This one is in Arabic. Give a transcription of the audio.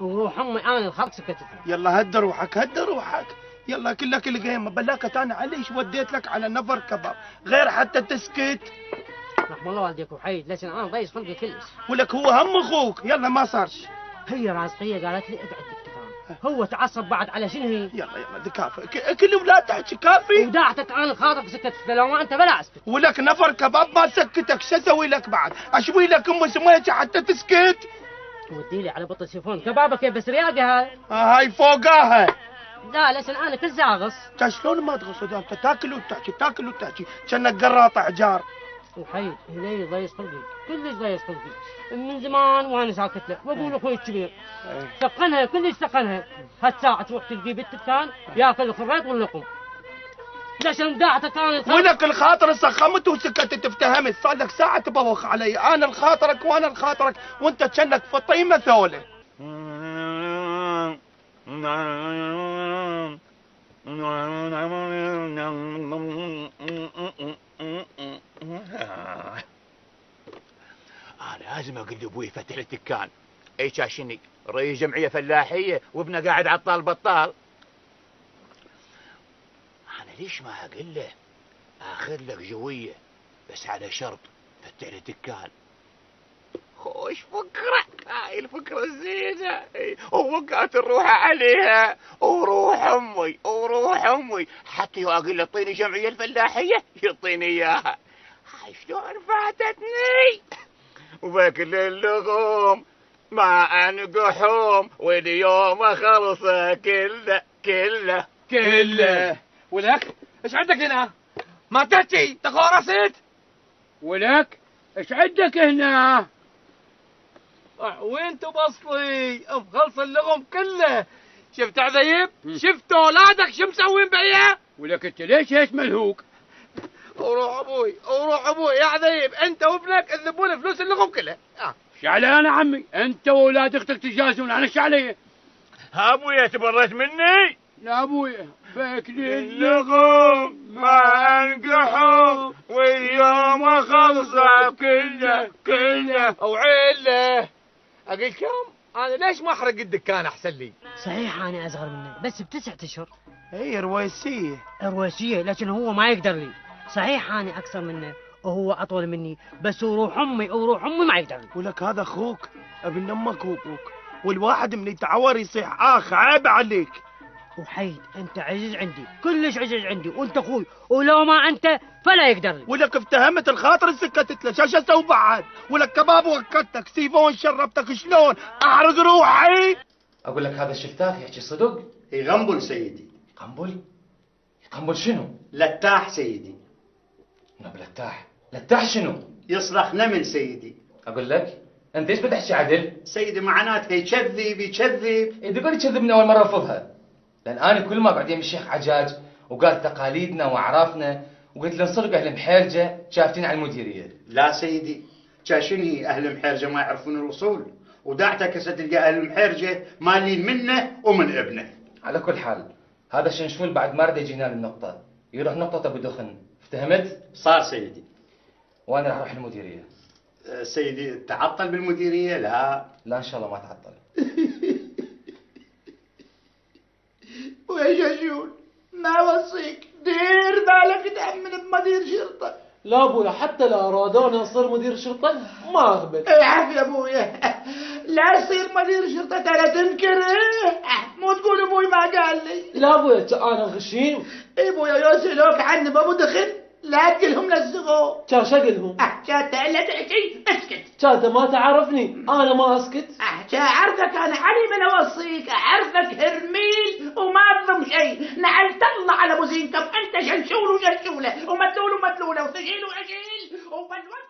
وروح امي انا الخط سكتت. يلا هد روحك هد روحك. يلا كلك القيمة بلاكت انا عليش وديت لك على نفر كباب غير حتى تسكت. رحم الله والديك وحيد، لكن انا ضيس خلقي كلش. ولك هو هم اخوك. يلا ما صارش. هي رازقيه قالت لي اقعد تكتفان، هو تعصب بعد على شنو هي؟ يلا ذي كافي كل ولاد تحكي كافي. وداعتك انا خاطرك سكتت، لو ما انت بلا اسكت. ولك نفر كباب ما سكتك شو اسوي لك بعد؟ اشوي لك ام سميتي حتى تسكت؟ ودي لي على بطل سيفون كبابك كيف بس رياقي هاي. هاي فوقاها. لا لسن انا كل زاغص. انت شلون ما تغص انت تاكل وتحكي تاكل وتحكي كأنك قراط احجار. وحيد هني ضيس خلقي كلش ضيس خلقي من زمان وانا ساكت له واقول اخوي الكبير سقنها كلش سقنها. هالساعة تروح تلقي بالدكان ياكل الخريط واللقم. ليش داعتك كانت ولك الخاطر سخمت وسكت تفتهمت. صار لك ساعة تبوخ علي انا الخاطرك وانا الخاطرك وانت كأنك فطيمة ثولة. انا لازم اقول لابوي فتح الدكان. اي شاشني رئيس جمعيه فلاحيه وابنه قاعد عطال بطال. انا ليش ما اقول له اخذ لك جويه بس على شرط فتح لي الدكان. خوش فكره هاي الفكره الزينه. ووقعت الروح عليها وروح امي وروح امي حتى لو اقول له اعطيني جمعيه الفلاحيه يعطيني اياها. هاي شلون فاتتني. وباكل اللغوم مع انقحوم واليوم خلصه كله كله كله. ولك ايش عندك هنا؟ ما تحكي تخورست. ولك ايش عندك هنا؟ وين تبصلي؟ مخلص اللغم كله. شفت عذيب؟ شفت اولادك شو مسوين بيها؟ ولك انت ليش هيك ملهوق؟ وروح ابوي يا عذيب انت وابنك تذبون فلوس اللغم كلها. شعلي انا عمي انت واولاد اختك تجازون انا شعلي. ها ابويا تبرت مني؟ لا ابويا باكل اللغم مع انقحوم واليوم خلصه كله كله. وعيله اقول لكم انا ليش ما احرق الدكان احسن لي؟ صحيح انا اصغر منه بس ب9 اشهر. هي رويسية رويسية لكن هو ما يقدر لي. صحيح انا اكثر منه وهو اطول مني بس وروح امي ما يقدر لي. ولك هذا اخوك ابن امك وابوك والواحد من يتعور يصيح عيب عليك. وحيد انت عزيز عندي كلش عزيز عندي وانت اخوي ولو ما انت فلا يقدر لي. ولك افتهمت الخاطر سكتت له شو اسوي بعد؟ ولك كباب وكتك سيفون شربتك شلون احرق روحي. اقول لك هذا الشفتاك يحكي صدق. يغنبل سيدي. قنبل؟ قنبل شنو؟ لتاح سيدي. نبي لتاح شنو؟ يصرخ نمل سيدي. اقول لك انت ايش بتحكي عدل؟ سيدي معناتها يكذب. اذا قول يكذبني اول مره ارفضها. لان انا كل ما بعدين الشيخ حجاج وقال تقاليدنا واعرافنا وقلت له نصدق اهل محيرجه شافتين على المديريه. لا سيدي شاشني اهل محيرجه ما يعرفون الوصول وداعتك هسه تلقى اهل محيرجه مالين منه ومن ابنه. على كل حال هذا شنشفول بعد ما رد يجينا للنقطه يروح نقطه ابو دخن. افتهمت؟ صار سيدي. وانا راح اروح المديريه. سيدي تعطل بالمديريه؟ لا ان شاء الله ما تعطل. ويا شاشون ما اوصيك دير بالك تأمن بمدير شرطه. لا ابويا حتى لا ارادوني اصير مدير شرطه ما اقبل. عافية ابويا لا تصير مدير شرطه ترى تنكره. مو تقول ابوي ما قال لي. لا ابويا انا غشيم. ابويا يسألوك عني بابو دخل لا تقلهم للزغو. كان شقلهم؟ كانت الا تحكي اسكت. كانت ما تعرفني انا ما اسكت. اعرفك انا علي من اوصيك اعرفك هرميل وما تضم شيء. نعلت الله على ابو زينكم انت شنشول وشنشوله ومدلول ومدلوله وسجيل وعجيل وبلول.